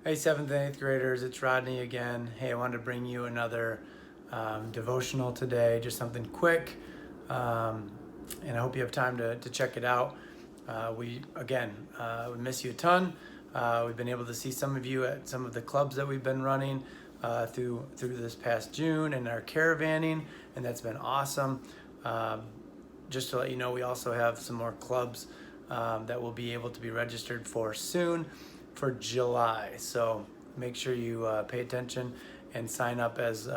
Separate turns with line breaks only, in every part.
Hey, 7th and 8th graders, it's Rodney again. Hey, I wanted to bring you another devotional today, just something quick, and I hope you have time to check it out. We miss you a ton. We've been able to see some of you at some of the clubs that we've been running through this past June and our caravanning, and that's been awesome. Just to let you know, we also have some more clubs that will be able to be registered for soon for July. So make sure you pay attention and sign up, as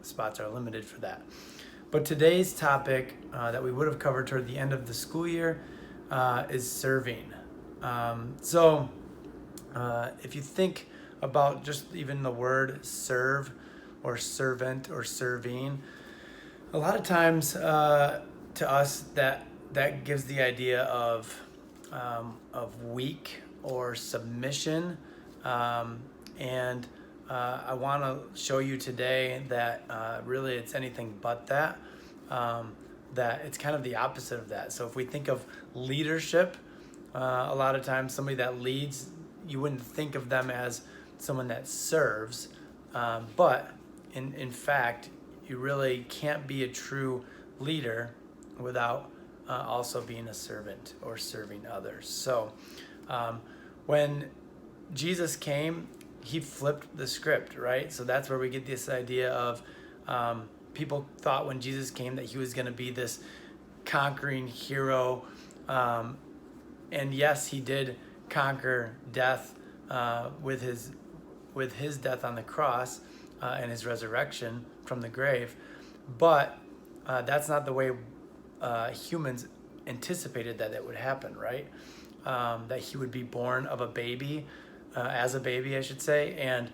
spots are limited for that. But today's topic that we would have covered toward the end of the school year is serving. If you think about just even the word serve or servant or serving, a lot of times to us that gives the idea of weak or submission, and I want to show you today that really it's anything but that. That it's kind of the opposite of that. So if we think of leadership, a lot of times somebody that leads, you wouldn't think of them as someone that serves, but in fact, you really can't be a true leader without also being a servant or serving others. So when Jesus came, he flipped the script, right? So that's where we get this idea of people thought when Jesus came that he was going to be this conquering hero. And yes, he did conquer death with his death on the cross and his resurrection from the grave. But that's not the way humans anticipated that it would happen, right? That he would be born of a baby, as a baby, I should say, and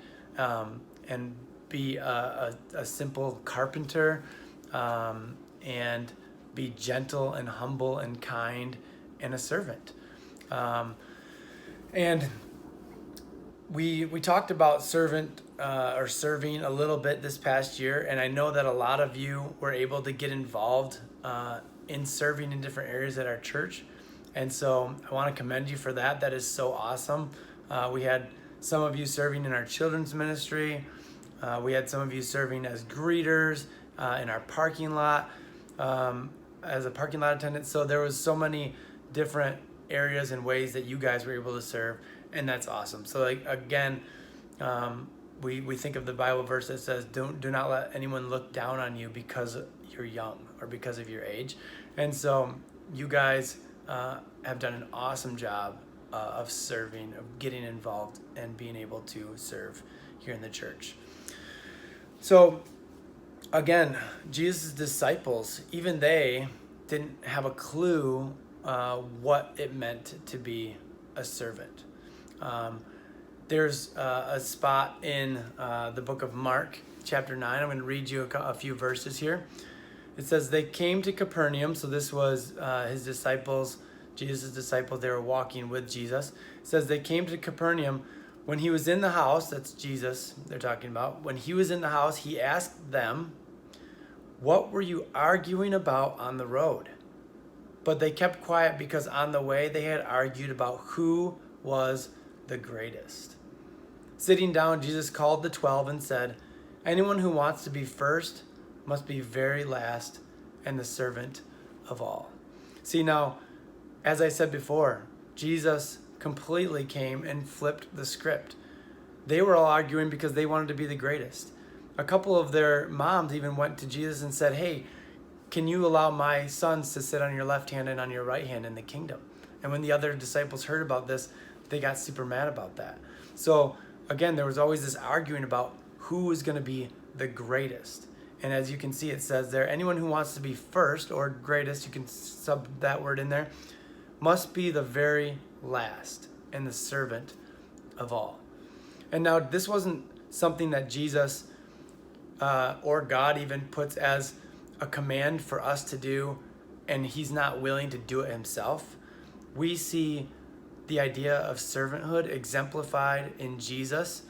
be a simple carpenter, and be gentle and humble and kind and a servant. And we talked about servant or serving a little bit this past year, and I know that a lot of you were able to get involved in serving in different areas at our church. And so I want to commend you for that. That is so awesome. We had some of you serving in our children's ministry. We had some of you serving as greeters in our parking lot, as a parking lot attendant. So there was so many different areas and ways that you guys were able to serve, and that's awesome. So again, we think of the Bible verse that says, do not let anyone look down on you because you're young or because of your age. And so you guys have done an awesome job of serving, of getting involved and being able to serve here in the church. So again, Jesus' disciples, even they didn't have a clue what it meant to be a servant. There's a spot in the book of Mark, chapter 9. I'm going to read you a few verses here. It says, they came to Capernaum. So this was his disciples, Jesus' disciples. They were walking with Jesus. It says they came to Capernaum. When he was in the house, that's Jesus they're talking about. When he was in the house, he asked them, what were you arguing about on the road? But they kept quiet because on the way they had argued about who was the greatest. Sitting down, Jesus called the 12 and said, anyone who wants to be first must be very last and the servant of all. See, now, as I said before, Jesus completely came and flipped the script. They were all arguing because they wanted to be the greatest. A couple of their moms even went to Jesus and said, hey, can you allow my sons to sit on your left hand and on your right hand in the kingdom? And when the other disciples heard about this, they got super mad about that. So again, there was always this arguing about who was going to be the greatest. And as you can see, it says there, anyone who wants to be first or greatest, you can sub that word in there, must be the very last and the servant of all. And now this wasn't something that Jesus or God even puts as a command for us to do, and he's not willing to do it himself. We see the idea of servanthood exemplified in Jesus,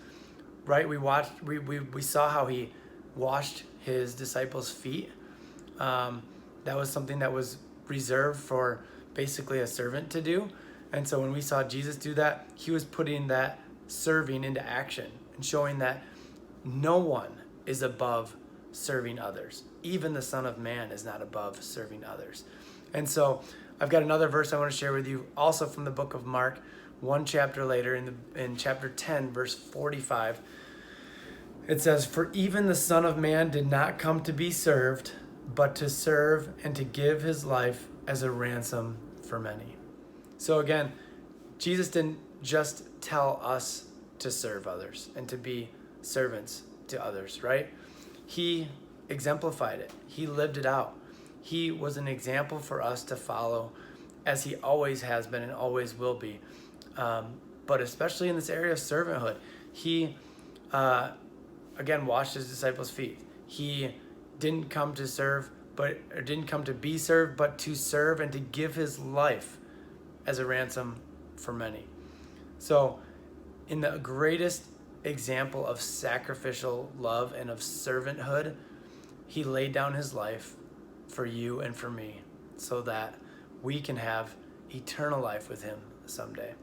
right? We saw how he washed his disciples' feet. That was something that was reserved for basically a servant to do. And so when we saw Jesus do that, he was putting that serving into action and showing that no one is above serving others. Even the Son of Man is not above serving others. And so I've got another verse I want to share with you, also from the book of Mark, one chapter later, in chapter 10, verse 45. It says, "For even the Son of Man did not come to be served, but to serve and to give his life as a ransom for many." So again, Jesus didn't just tell us to serve others and to be servants to others, right? He exemplified it. He lived it out. He was an example for us to follow, as he always has been and always will be. But especially in this area of servanthood, he, again, washed his disciples' feet. He didn't come to serve, didn't come to be served, but to serve and to give his life as a ransom for many. So, in the greatest example of sacrificial love and of servanthood, he laid down his life for you and for me so that we can have eternal life with him someday.